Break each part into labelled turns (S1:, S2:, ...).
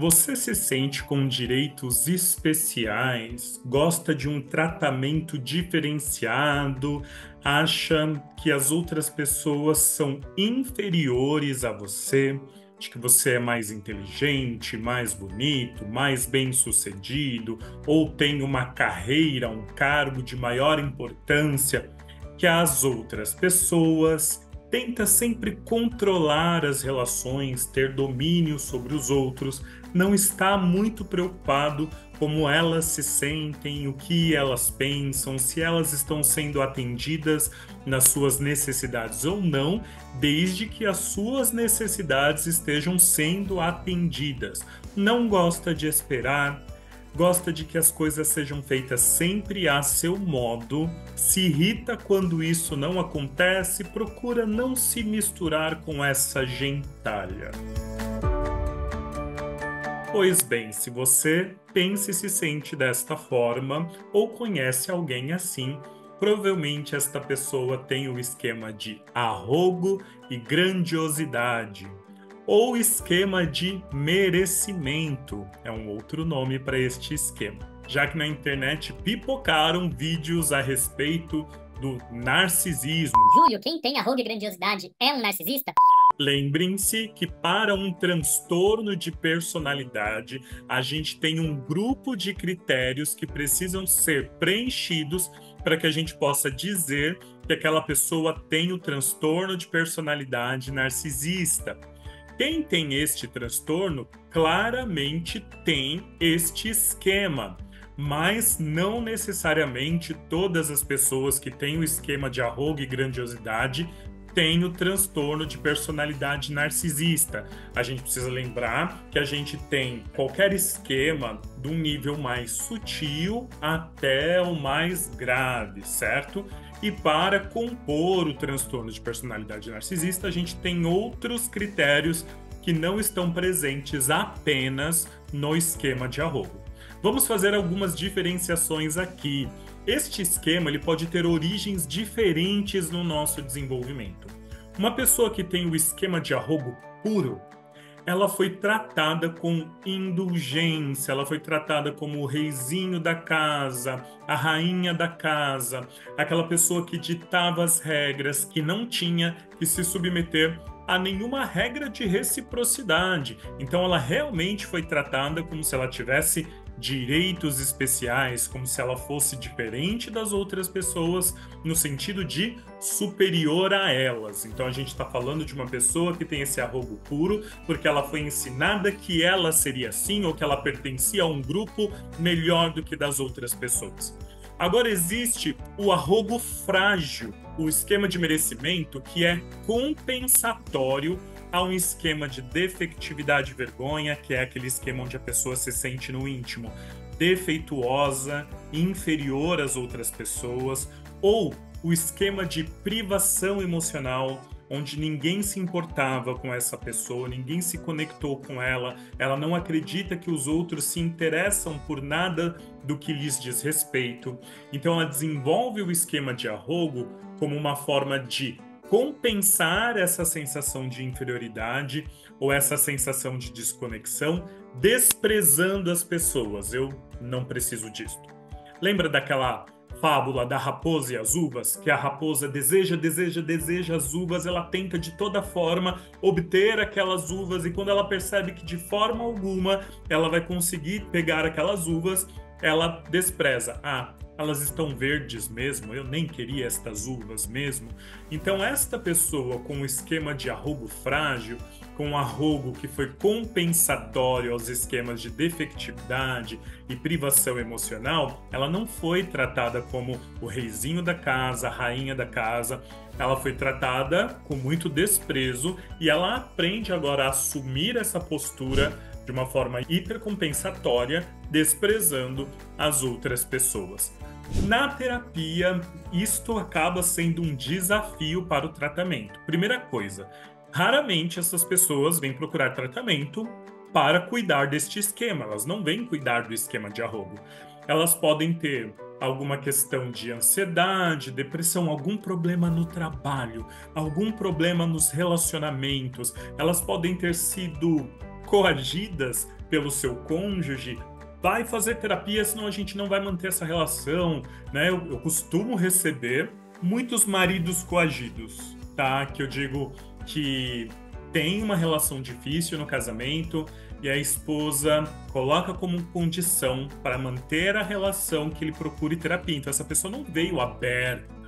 S1: Você se sente com direitos especiais? Gosta de um tratamento diferenciado? Acha que as outras pessoas são inferiores a você? De que você é mais inteligente, mais bonito, mais bem-sucedido, ou tem uma carreira, um cargo de maior importância que as outras pessoas? Tenta sempre controlar as relações, ter domínio sobre os outros, não está muito preocupado como elas se sentem, o que elas pensam, se elas estão sendo atendidas nas suas necessidades ou não, desde que as suas necessidades estejam sendo atendidas. Não gosta de esperar, gosta de que as coisas sejam feitas sempre a seu modo, se irrita quando isso não acontece, procura não se misturar com essa gentalha. Pois bem, se você pensa e se sente desta forma, ou conhece alguém assim, provavelmente esta pessoa tem o esquema de arrogo e grandiosidade, ou esquema de merecimento, é um outro nome para este esquema, já que na internet pipocaram vídeos a respeito do narcisismo.
S2: Júlio, quem tem arrogo e grandiosidade é um narcisista?
S1: Lembrem-se que para um transtorno de personalidade, a gente tem um grupo de critérios que precisam ser preenchidos para que a gente possa dizer que aquela pessoa tem o transtorno de personalidade narcisista. Quem tem este transtorno claramente tem este esquema, mas não necessariamente todas as pessoas que têm o esquema de arrogo e grandiosidade têm o transtorno de personalidade narcisista. A gente precisa lembrar que a gente tem qualquer esquema de um nível mais sutil até o mais grave, certo? E para compor o transtorno de personalidade narcisista, a gente tem outros critérios que não estão presentes apenas no esquema de arrogo. Vamos fazer algumas diferenciações aqui. Este esquema ele pode ter origens diferentes no nosso desenvolvimento. Uma pessoa que tem o esquema de arrogo puro, ela foi tratada com indulgência, ela foi tratada como o reizinho da casa, a rainha da casa, aquela pessoa que ditava as regras, que não tinha que se submeter a nenhuma regra de reciprocidade. Então ela realmente foi tratada como se ela tivesse direitos especiais, como se ela fosse diferente das outras pessoas, no sentido de superior a elas. Então a gente está falando de uma pessoa que tem esse arrogo puro, porque ela foi ensinada que ela seria assim, ou que ela pertencia a um grupo melhor do que das outras pessoas. Agora existe o arrogo frágil, o esquema de merecimento que é compensatório a um esquema de defectividade e vergonha, que é aquele esquema onde a pessoa se sente no íntimo defeituosa, inferior às outras pessoas, ou o esquema de privação emocional, onde ninguém se importava com essa pessoa, ninguém se conectou com ela, ela não acredita que os outros se interessam por nada do que lhes diz respeito. Então ela desenvolve o esquema de arrogo como uma forma de compensar essa sensação de inferioridade ou essa sensação de desconexão, desprezando as pessoas. Eu não preciso disso. Lembra daquela fábula da raposa e as uvas, que a raposa deseja as uvas, ela tenta de toda forma obter aquelas uvas e quando ela percebe que de forma alguma ela vai conseguir pegar aquelas uvas, ela despreza. Elas estão verdes mesmo, eu nem queria estas uvas mesmo. Então esta pessoa com o esquema de arrogo frágil, com um arrogo que foi compensatório aos esquemas de defectividade e privação emocional, ela não foi tratada como o reizinho da casa, a rainha da casa, ela foi tratada com muito desprezo e ela aprende agora a assumir essa postura de uma forma hipercompensatória, desprezando as outras pessoas. Na terapia, isto acaba sendo um desafio para o tratamento. Primeira coisa, raramente essas pessoas vêm procurar tratamento para cuidar deste esquema, elas não vêm cuidar do esquema de arrogo. Elas podem ter alguma questão de ansiedade, depressão, algum problema no trabalho, algum problema nos relacionamentos, elas podem ter sido coagidas pelo seu cônjuge, vai fazer terapia, senão a gente não vai manter essa relação, né? Eu costumo receber muitos maridos coagidos, tá? Que eu digo que tem uma relação difícil no casamento e a esposa coloca como condição para manter a relação que ele procure terapia. Então essa pessoa não veio aberta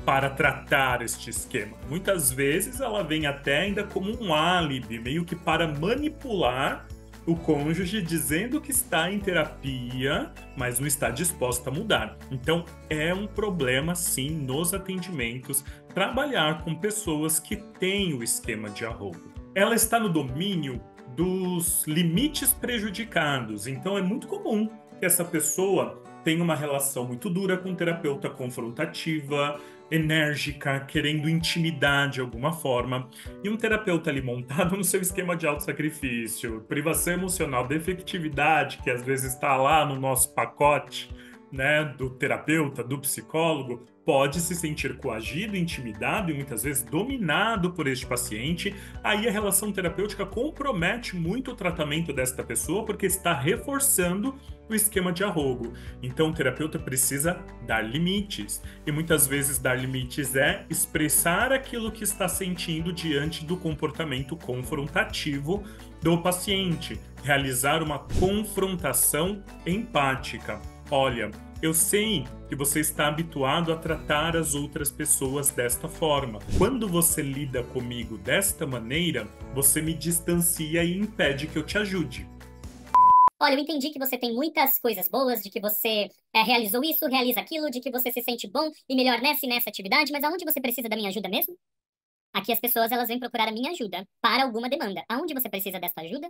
S1: para tratar este esquema. Muitas vezes ela vem até ainda como um álibi, meio que para manipular o cônjuge, dizendo que está em terapia, mas não está disposta a mudar. Então, é um problema, sim, nos atendimentos, trabalhar com pessoas que têm o esquema de arrobo. Ela está no domínio dos limites prejudicados, então é muito comum que essa pessoa tenha uma relação muito dura com o terapeuta, confrontativa, enérgica, querendo intimidar de alguma forma, e um terapeuta ali montado no seu esquema de autossacrifício, privação emocional, defectividade, que às vezes está lá no nosso pacote, né, do terapeuta, do psicólogo, pode se sentir coagido, intimidado e muitas vezes dominado por este paciente. Aí a relação terapêutica compromete muito o tratamento desta pessoa porque está reforçando o esquema de arrobo. Então o terapeuta precisa dar limites. E muitas vezes dar limites é expressar aquilo que está sentindo diante do comportamento confrontativo do paciente, realizar uma confrontação empática. Olha, eu sei que você está habituado a tratar as outras pessoas desta forma. Quando você lida comigo desta maneira, você me distancia e impede que eu te ajude.
S2: Olha, eu entendi que você tem muitas coisas boas, de que você realizou isso, realiza aquilo, de que você se sente bom e melhor nessa e nessa atividade, mas aonde você precisa da minha ajuda mesmo? Aqui as pessoas elas vêm procurar a minha ajuda para alguma demanda. Aonde você precisa dessa ajuda?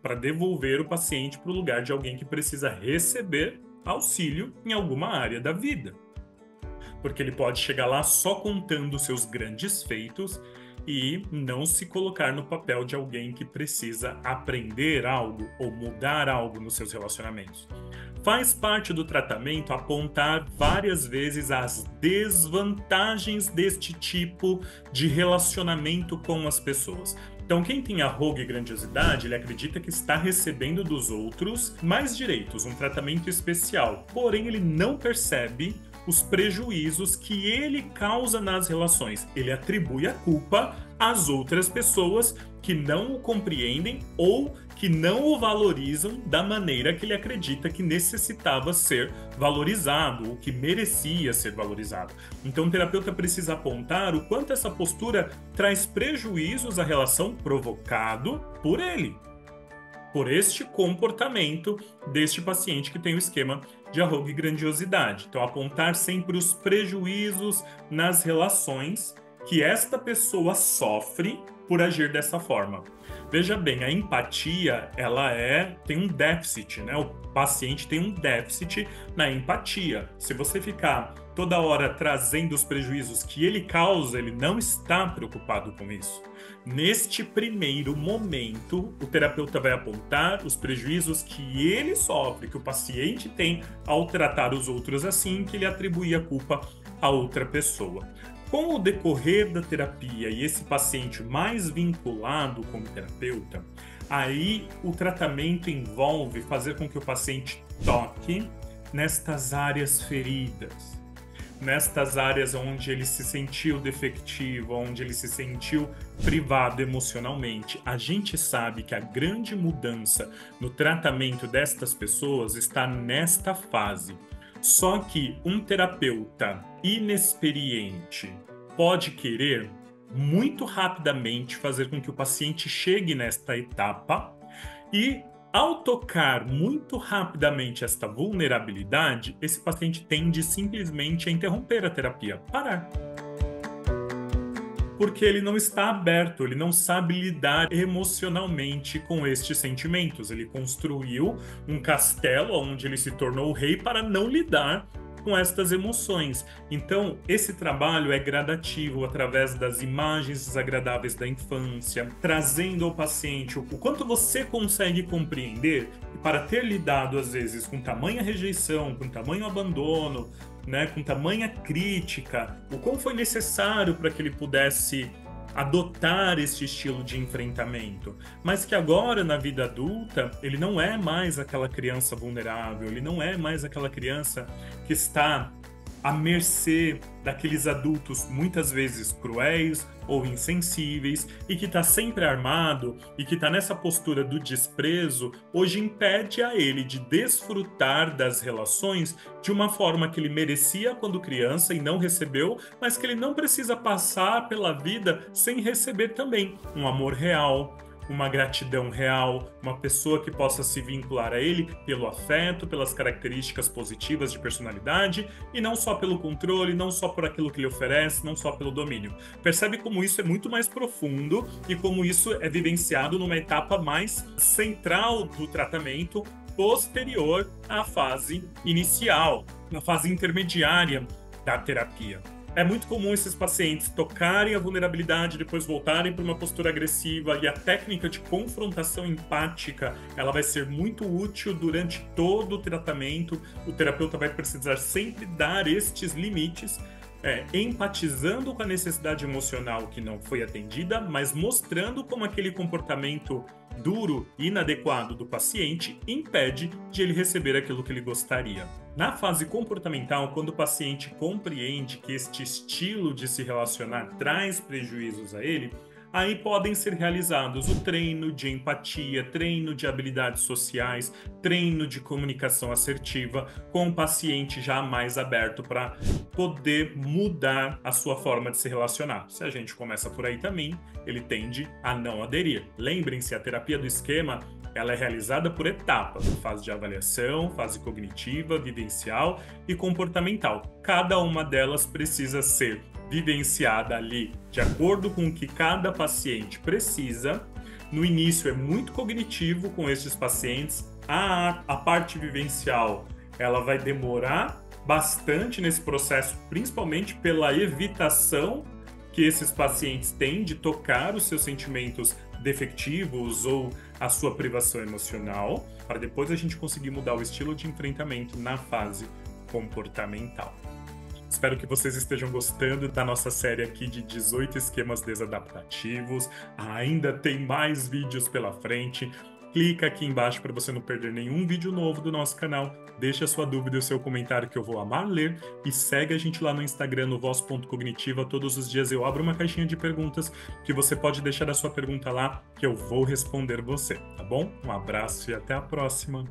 S1: Para devolver o paciente para o lugar de alguém que precisa receber auxílio em alguma área da vida. Porque ele pode chegar lá só contando seus grandes feitos e não se colocar no papel de alguém que precisa aprender algo ou mudar algo nos seus relacionamentos. Faz parte do tratamento apontar várias vezes as desvantagens deste tipo de relacionamento com as pessoas. Então, quem tem arrogo e grandiosidade, ele acredita que está recebendo dos outros mais direitos, um tratamento especial. Porém, ele não percebe os prejuízos que ele causa nas relações. Ele atribui a culpa às outras pessoas que não o compreendem ou que não o valorizam da maneira que ele acredita que necessitava ser valorizado ou que merecia ser valorizado. Então o terapeuta precisa apontar o quanto essa postura traz prejuízos à relação provocado por ele, por este comportamento deste paciente que tem o esquema de arrogo e grandiosidade. Então apontar sempre os prejuízos nas relações que esta pessoa sofre por agir dessa forma. Veja bem, a empatia, tem um déficit, né? O paciente tem um déficit na empatia. Se você ficar toda hora trazendo os prejuízos que ele causa, ele não está preocupado com isso. Neste primeiro momento, o terapeuta vai apontar os prejuízos que ele sofre, que o paciente tem ao tratar os outros assim, que ele atribui a culpa a outra pessoa. Com o decorrer da terapia e esse paciente mais vinculado com o terapeuta, aí o tratamento envolve fazer com que o paciente toque nestas áreas feridas, nestas áreas onde ele se sentiu defectivo, onde ele se sentiu privado emocionalmente. A gente sabe que a grande mudança no tratamento destas pessoas está nesta fase. Só que um terapeuta inexperiente pode querer muito rapidamente fazer com que o paciente chegue nesta etapa e, ao tocar muito rapidamente esta vulnerabilidade, esse paciente tende simplesmente a interromper a terapia, parar. Porque ele não está aberto, ele não sabe lidar emocionalmente com estes sentimentos. Ele construiu um castelo onde ele se tornou o rei para não lidar com estas emoções. Então, esse trabalho é gradativo através das imagens desagradáveis da infância, trazendo ao paciente o quanto você consegue compreender que para ter lidado, às vezes, com tamanha rejeição, com tamanho abandono, né, com tamanha crítica, o quão foi necessário para que ele pudesse adotar este estilo de enfrentamento, mas que agora na vida adulta ele não é mais aquela criança vulnerável, ele não é mais aquela criança que está à mercê daqueles adultos muitas vezes cruéis ou insensíveis e que está sempre armado e que está nessa postura do desprezo, hoje impede a ele de desfrutar das relações de uma forma que ele merecia quando criança e não recebeu, mas que ele não precisa passar pela vida sem receber também um amor real, uma gratidão real, uma pessoa que possa se vincular a ele pelo afeto, pelas características positivas de personalidade e não só pelo controle, não só por aquilo que ele oferece, não só pelo domínio. Percebe como isso é muito mais profundo e como isso é vivenciado numa etapa mais central do tratamento, posterior à fase inicial, na fase intermediária da terapia. É muito comum esses pacientes tocarem a vulnerabilidade, depois voltarem para uma postura agressiva, e a técnica de confrontação empática, ela vai ser muito útil durante todo o tratamento. O terapeuta vai precisar sempre dar estes limites, empatizando com a necessidade emocional que não foi atendida, mas mostrando como aquele comportamento duro e inadequado do paciente impede de ele receber aquilo que ele gostaria. Na fase comportamental, quando o paciente compreende que este estilo de se relacionar traz prejuízos a ele, aí podem ser realizados o treino de empatia, treino de habilidades sociais, treino de comunicação assertiva, com o paciente já mais aberto para poder mudar a sua forma de se relacionar. Se a gente começa por aí também, ele tende a não aderir. Lembrem-se, a terapia do esquema, ela é realizada por etapas, fase de avaliação, fase cognitiva, vivencial e comportamental. Cada uma delas precisa ser vivenciada ali de acordo com o que cada paciente precisa. No início é muito cognitivo com esses pacientes. A parte vivencial, ela vai demorar bastante nesse processo, principalmente pela evitação que esses pacientes têm de tocar os seus sentimentos defectivos ou a sua privação emocional, para depois a gente conseguir mudar o estilo de enfrentamento na fase comportamental. Espero que vocês estejam gostando da nossa série aqui de 18 esquemas desadaptativos. Ainda tem mais vídeos pela frente. Clica aqui embaixo para você não perder nenhum vídeo novo do nosso canal. Deixa a sua dúvida e o seu comentário que eu vou amar ler. E segue a gente lá no Instagram, no Voz.cognitiva. Todos os dias eu abro uma caixinha de perguntas que você pode deixar a sua pergunta lá que eu vou responder você, tá bom? Um abraço e até a próxima!